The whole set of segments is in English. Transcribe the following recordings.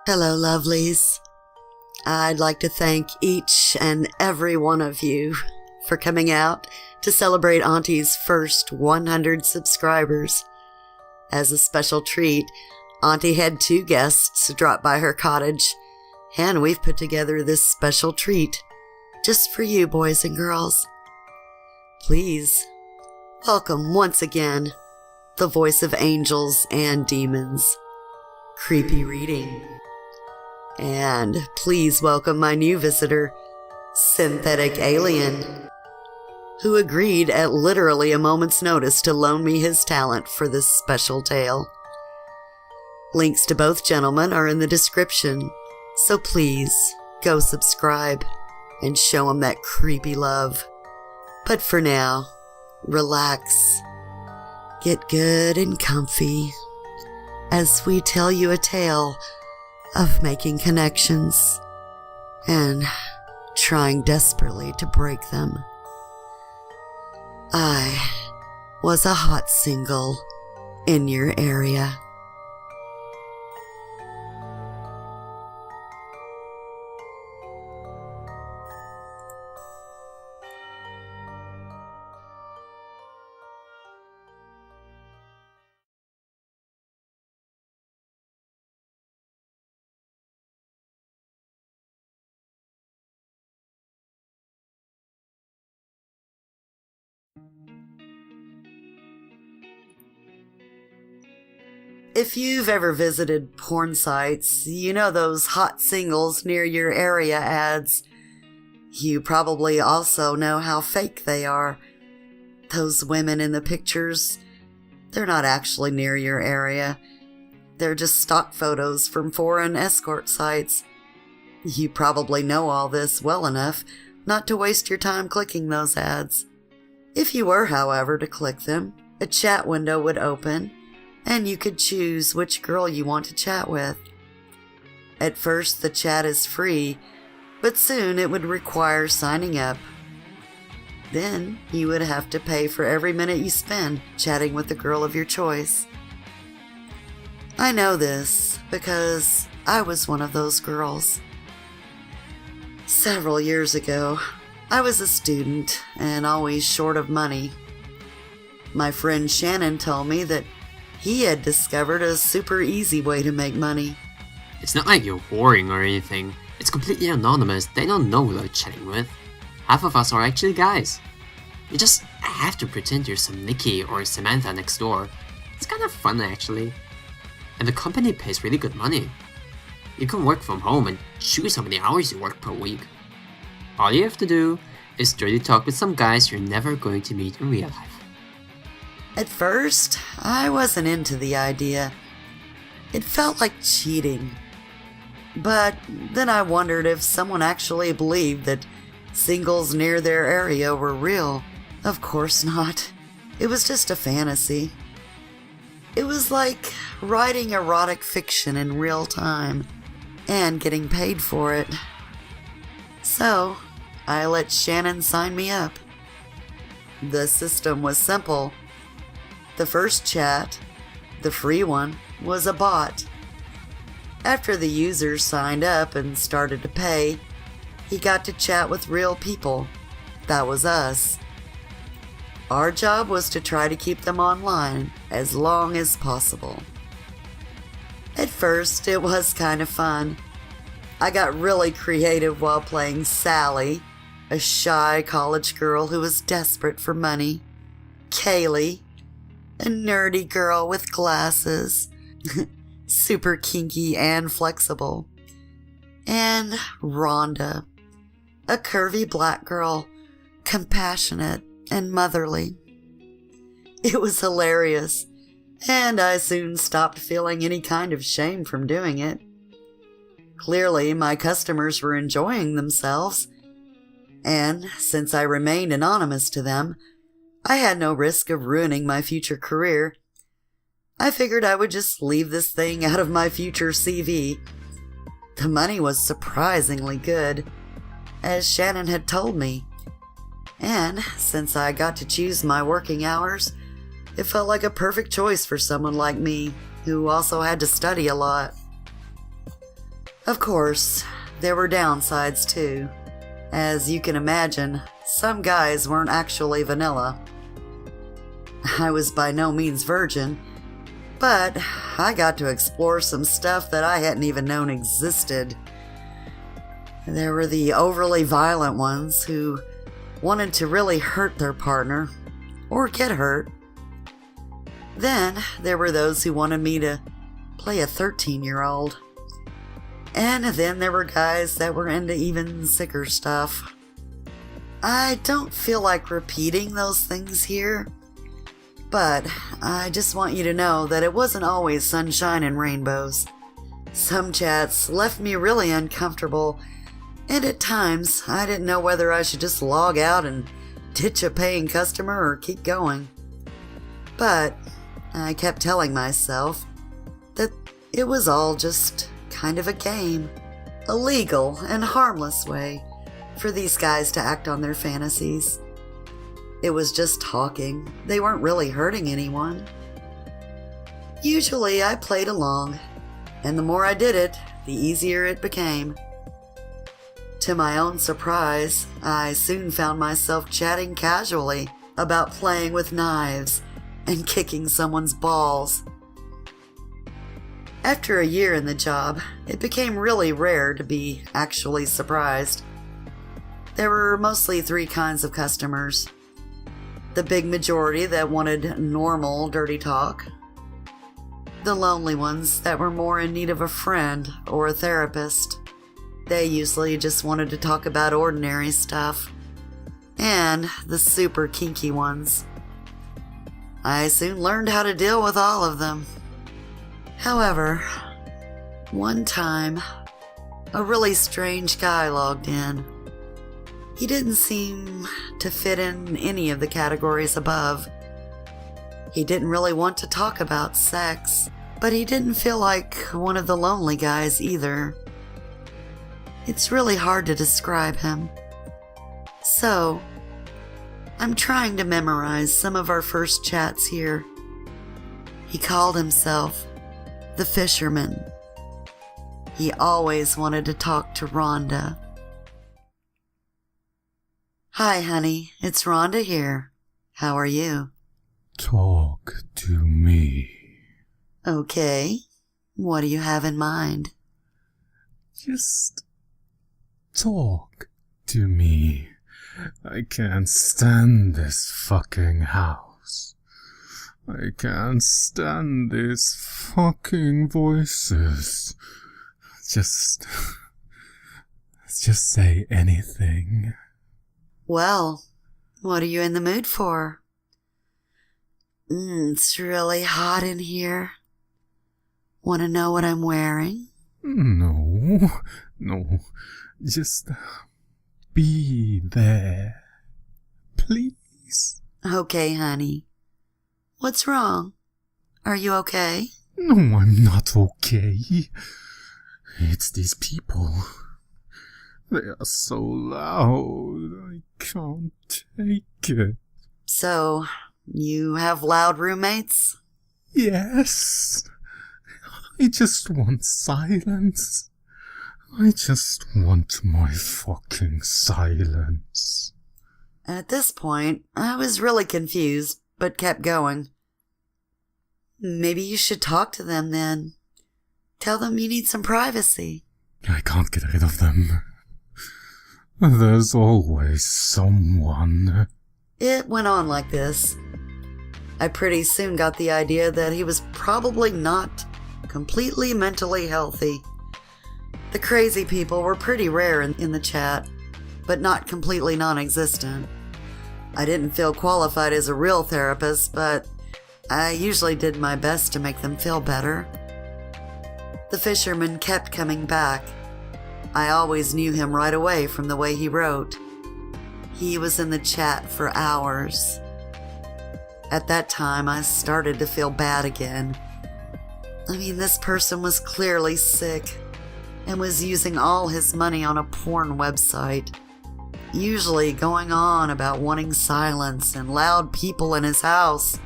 Hello, lovelies. I'd like to thank each and every one of you for coming out to celebrate Auntie's first 100 subscribers. As a special treat, Auntie had 2 guests drop by her cottage, and we've put together this special treat just for you, boys and girls. Please, welcome once again the voice of angels and demons, Creepy Reading. And please welcome my new visitor, Synthetic Alien, who agreed at literally a moment's notice to loan me his talent for this special tale. Links to both gentlemen are in the description, so please go subscribe and show them that creepy love. But for now, relax, get good and comfy as we tell you a tale of making connections and trying desperately to break them. I was a hot single in your area. If you've ever visited porn sites, you know those hot singles near your area ads. You probably also know how fake they are. Those women in the pictures, they're not actually near your area. They're just stock photos from foreign escort sites. You probably know all this well enough not to waste your time clicking those ads. If you were, however, to click them, a chat window would open, and you could choose which girl you want to chat with. At first, the chat is free, but soon it would require signing up. Then, you would have to pay for every minute you spend chatting with the girl of your choice. I know this because I was one of those girls. Several years ago, I was a student and always short of money. My friend Shannon told me that he had discovered a super easy way to make money. It's not like you're whoring or anything. It's completely anonymous. They don't know who they're chatting with. Half of us are actually guys. You just have to pretend you're some Nikki or Samantha next door. It's kind of fun actually. And the company pays really good money. You can work from home and choose how many hours you work per week. All you have to do is dirty talk with some guys you're never going to meet in real life. At first, I wasn't into the idea. It felt like cheating. But then I wondered if someone actually believed that singles near their area were real. Of course not. It was just a fantasy. It was like writing erotic fiction in real time and getting paid for it. So, I let Shannon sign me up. The system was simple. The first chat, the free one, was a bot. After the user signed up and started to pay, he got to chat with real people. That was us. Our job was to try to keep them online as long as possible. At first, it was kind of fun. I got really creative while playing Sally, a shy college girl who was desperate for money. Kaylee, a nerdy girl with glasses, super kinky and flexible. And Rhonda, a curvy black girl, compassionate and motherly. It was hilarious, and I soon stopped feeling any kind of shame from doing it. Clearly, my customers were enjoying themselves, and since I remained anonymous to them, I had no risk of ruining my future career. I figured I would just leave this thing out of my future CV. The money was surprisingly good, as Shannon had told me. And since I got to choose my working hours, it felt like a perfect choice for someone like me, who also had to study a lot. Of course, there were downsides too. As you can imagine, some guys weren't actually vanilla. I was by no means virgin, but I got to explore some stuff that I hadn't even known existed. There were the overly violent ones who wanted to really hurt their partner, or get hurt. Then there were those who wanted me to play a 13-year-old. And then there were guys that were into even sicker stuff. I don't feel like repeating those things here, but I just want you to know that it wasn't always sunshine and rainbows. Some chats left me really uncomfortable, and at times I didn't know whether I should just log out and ditch a paying customer or keep going. But I kept telling myself that it was all just kind of a game, a legal and harmless way for these guys to act on their fantasies. It was just talking. They weren't really hurting anyone. Usually I played along, and the more I did it, the easier it became. To my own surprise, I soon found myself chatting casually about playing with knives and kicking someone's balls. After a year in the job, it became really rare to be actually surprised. There were mostly 3 kinds of customers. The big majority that wanted normal dirty talk. The lonely ones that were more in need of a friend or a therapist. They usually just wanted to talk about ordinary stuff. And the super kinky ones. I soon learned how to deal with all of them. However, one time, a really strange guy logged in. He didn't seem to fit in any of the categories above. He didn't really want to talk about sex, but he didn't feel like one of the lonely guys either. It's really hard to describe him. So, I'm trying to memorize some of our first chats here. He called himself the fisherman. He always wanted to talk to Rhonda. Hi, honey. It's Rhonda here. How are you? Talk to me. Okay. What do you have in mind? Just talk to me. I can't stand this fucking house. I can't stand these fucking voices. Just say anything. Well, what are you in the mood for? It's really hot in here. Want to know what I'm wearing? No. Just be there. Please. Okay, honey. What's wrong? Are you okay? No, I'm not okay. It's these people. They are so loud. I can't take it. So, you have loud roommates? Yes. I just want silence. I just want my fucking silence. At this point, I was really confused, but kept going. Maybe you should talk to them then. Tell them you need some privacy. I can't get rid of them. There's always someone. It went on like this. I pretty soon got the idea that he was probably not completely mentally healthy. The crazy people were pretty rare in the chat, but not completely non-existent. I didn't feel qualified as a real therapist, but I usually did my best to make them feel better. The fisherman kept coming back. I always knew him right away from the way he wrote. He was in the chat for hours. At that time, I started to feel bad again. I mean, this person was clearly sick and was using all his money on a porn website, usually going on about wanting silence and loud people in his house.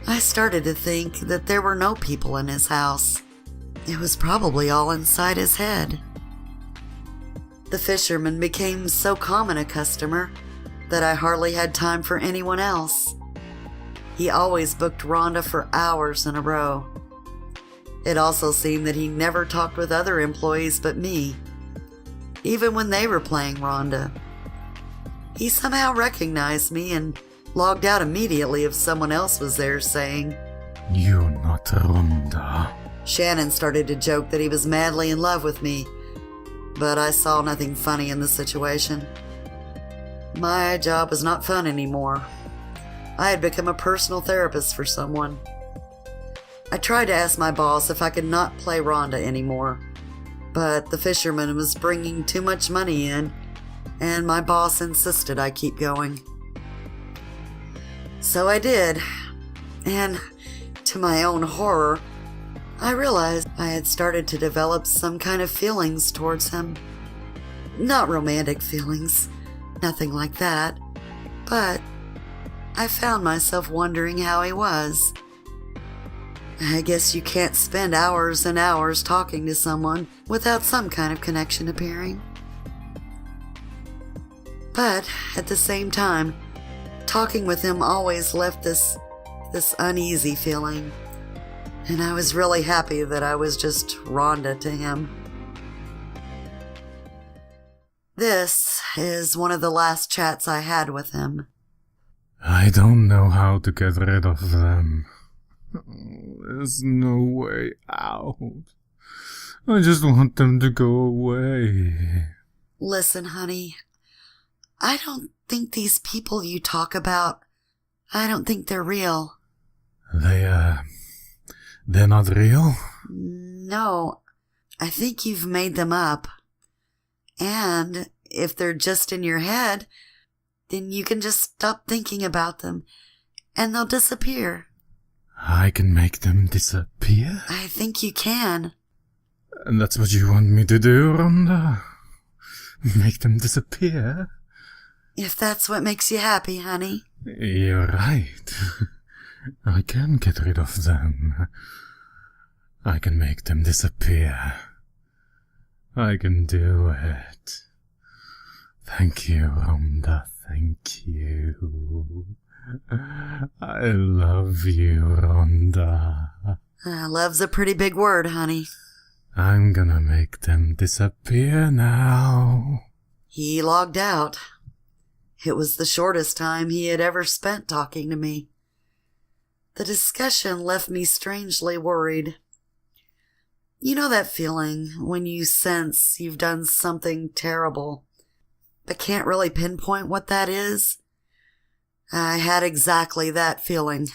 I started to think that there were no people in his house. It was probably all inside his head. The fisherman became so common a customer that I hardly had time for anyone else. He always booked Rhonda for hours in a row. It also seemed that he never talked with other employees but me, even when they were playing Rhonda. He somehow recognized me and logged out immediately if someone else was there, saying, "You're not Rhonda." Shannon started to joke that he was madly in love with me, but I saw nothing funny in the situation. My job was not fun anymore. I had become a personal therapist for someone. I tried to ask my boss if I could not play Rhonda anymore, but the fisherman was bringing too much money in, and my boss insisted I keep going. So I did, and to my own horror, I realized I had started to develop some kind of feelings towards him. Not romantic feelings, nothing like that, but I found myself wondering how he was. I guess you can't spend hours and hours talking to someone without some kind of connection appearing. But at the same time, talking with him always left this uneasy feeling, and I was really happy that I was just Rhonda to him. This is one of the last chats I had with him. I don't know how to get rid of them. There's no way out. I just want them to go away. Listen, honey, I don't think these people you talk about, I don't think they're real. They're not real? No, I think you've made them up. And if they're just in your head, then you can just stop thinking about them, and they'll disappear. I can make them disappear? I think you can. And that's what you want me to do, Rhonda? Make them disappear? If that's what makes you happy, honey. You're right. I can get rid of them. I can make them disappear. I can do it. Thank you, Rhonda. Thank you. I love you, Rhonda. Love's a pretty big word, honey. I'm gonna make them disappear now. He logged out. It was the shortest time he had ever spent talking to me. The discussion left me strangely worried. You know that feeling when you sense you've done something terrible, but can't really pinpoint what that is? I had exactly that feeling.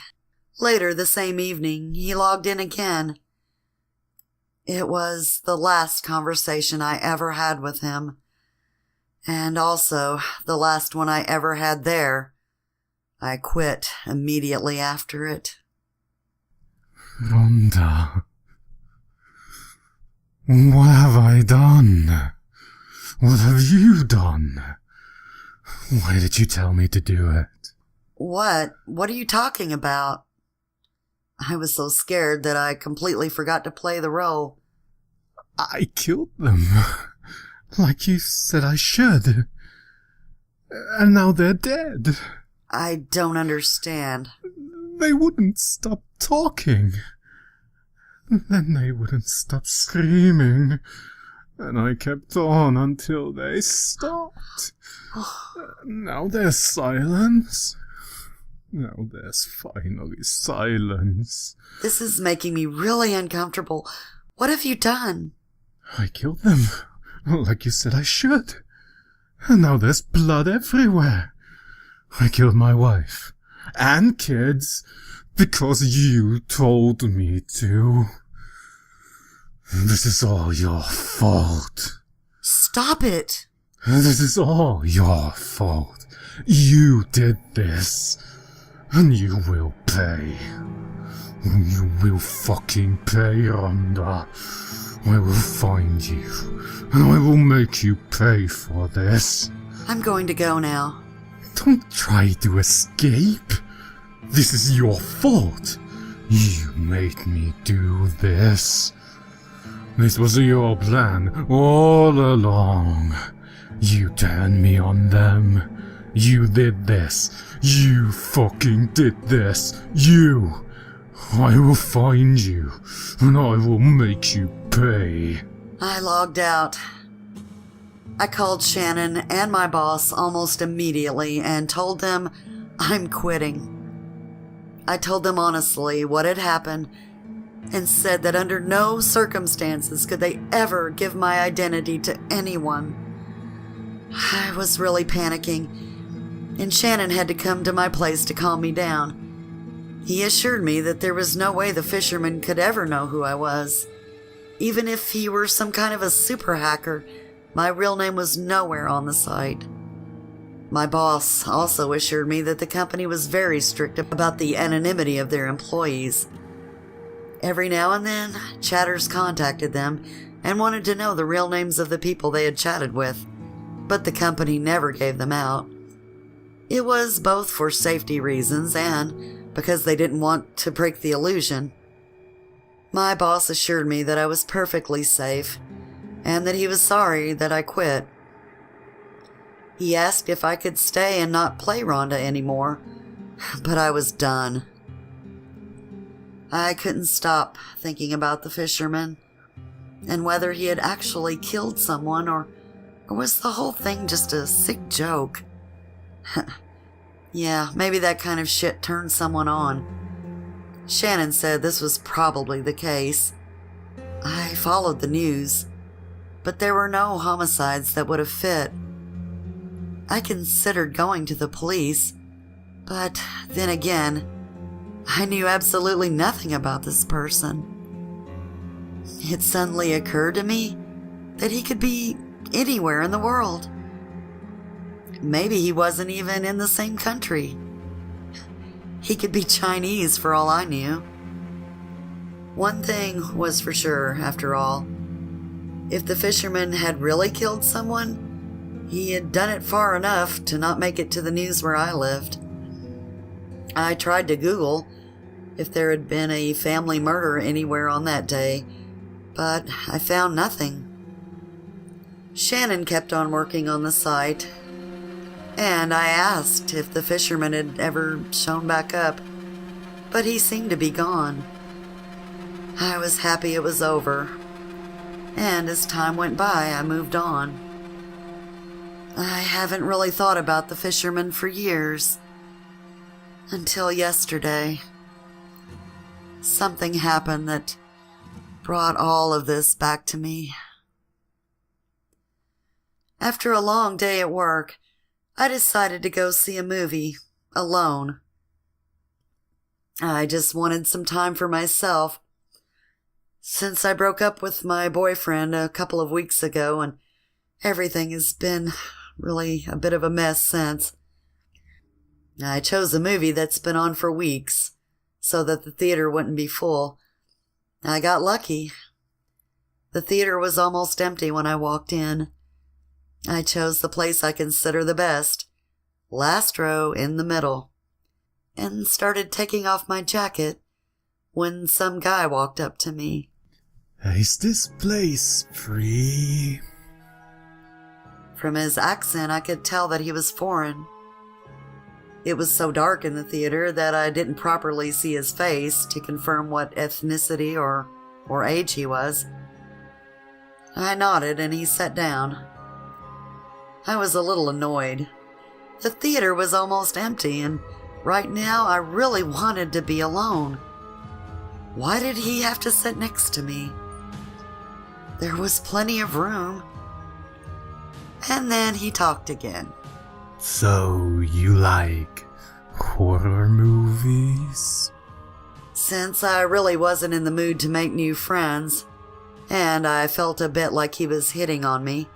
Later the same evening, he logged in again. It was the last conversation I ever had with him, and also the last one I ever had there. I quit immediately after it. Rhonda, what have I done? What have you done? Why did you tell me to do it? What? What are you talking about? I was so scared that I completely forgot to play the role. I killed them, like you said I should. And now they're dead. I don't understand. They wouldn't stop talking. Then they wouldn't stop screaming. And I kept on until they stopped. Now there's silence. Now there's finally silence. This is making me really uncomfortable. What have you done? I killed them, like you said I should. And now there's blood everywhere. I killed my wife and kids because you told me to. This is all your fault. Stop it. This is all your fault. You did this. And you will pay. You will fucking pay, Rhonda. I will find you. And I will make you pay for this. I'm going to go now. Don't try to escape. This is your fault. You made me do this. This was your plan all along. You turned me on them. You did this. You fucking did this. You. I will find you, and I will make you pay. I logged out. I called Shannon and my boss almost immediately and told them I'm quitting. I told them honestly what had happened and said that under no circumstances could they ever give my identity to anyone. I was really panicking, and Shannon had to come to my place to calm me down. He assured me that there was no way the fisherman could ever know who I was. Even if he were some kind of a super hacker, my real name was nowhere on the site. My boss also assured me that the company was very strict about the anonymity of their employees. Every now and then, chatters contacted them and wanted to know the real names of the people they had chatted with, but the company never gave them out. It was both for safety reasons and because they didn't want to break the illusion. My boss assured me that I was perfectly safe and that he was sorry that I quit. He asked if I could stay and not play Rhonda anymore, but I was done. I couldn't stop thinking about the fisherman and whether he had actually killed someone or was the whole thing just a sick joke. Yeah, maybe that kind of shit turned someone on. Shannon said this was probably the case. I followed the news, but there were no homicides that would have fit. I considered going to the police, but then again, I knew absolutely nothing about this person. It suddenly occurred to me that he could be anywhere in the world. Maybe he wasn't even in the same country. He could be Chinese for all I knew. One thing was for sure, after all. If the fisherman had really killed someone, he had done it far enough to not make it to the news where I lived. I tried to Google if there had been a family murder anywhere on that day, but I found nothing. Shannon kept on working on the site, and I asked if the fisherman had ever shown back up, but he seemed to be gone. I was happy it was over, and as time went by, I moved on. I haven't really thought about the fisherman for years, until yesterday. Something happened that brought all of this back to me. After a long day at work, I decided to go see a movie, alone. I just wanted some time for myself. Since I broke up with my boyfriend a couple of weeks ago, and everything has been really a bit of a mess since. I chose a movie that's been on for weeks, so that the theater wouldn't be full. I got lucky. The theater was almost empty when I walked in. I chose the place I consider the best, last row in the middle, and started taking off my jacket when some guy walked up to me. Is this place free? From his accent, I could tell that he was foreign. It was so dark in the theater that I didn't properly see his face to confirm what ethnicity or age he was. I nodded and he sat down. I was a little annoyed. The theater was almost empty, and right now I really wanted to be alone. Why did he have to sit next to me? There was plenty of room. And then he talked again. So, you like horror movies? Since I really wasn't in the mood to make new friends, and I felt a bit like he was hitting on me,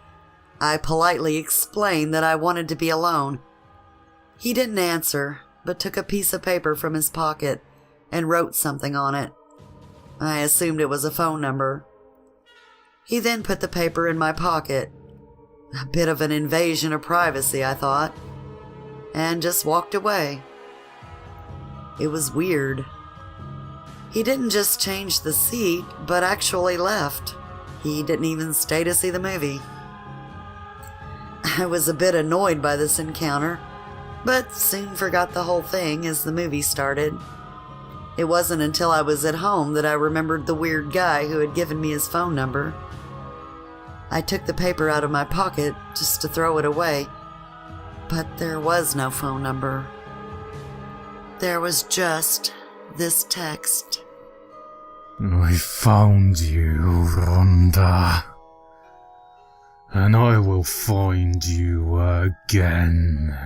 I politely explained that I wanted to be alone. He didn't answer, but took a piece of paper from his pocket and wrote something on it. I assumed it was a phone number. He then put the paper in my pocket. A bit of an invasion of privacy, I thought, and just walked away. It was weird. He didn't just change the seat, but actually left. He didn't even stay to see the movie. I was a bit annoyed by this encounter, but soon forgot the whole thing as the movie started. It wasn't until I was at home that I remembered the weird guy who had given me his phone number. I took the paper out of my pocket just to throw it away, but there was no phone number. There was just this text. I found you, Rhonda. And I will find you again.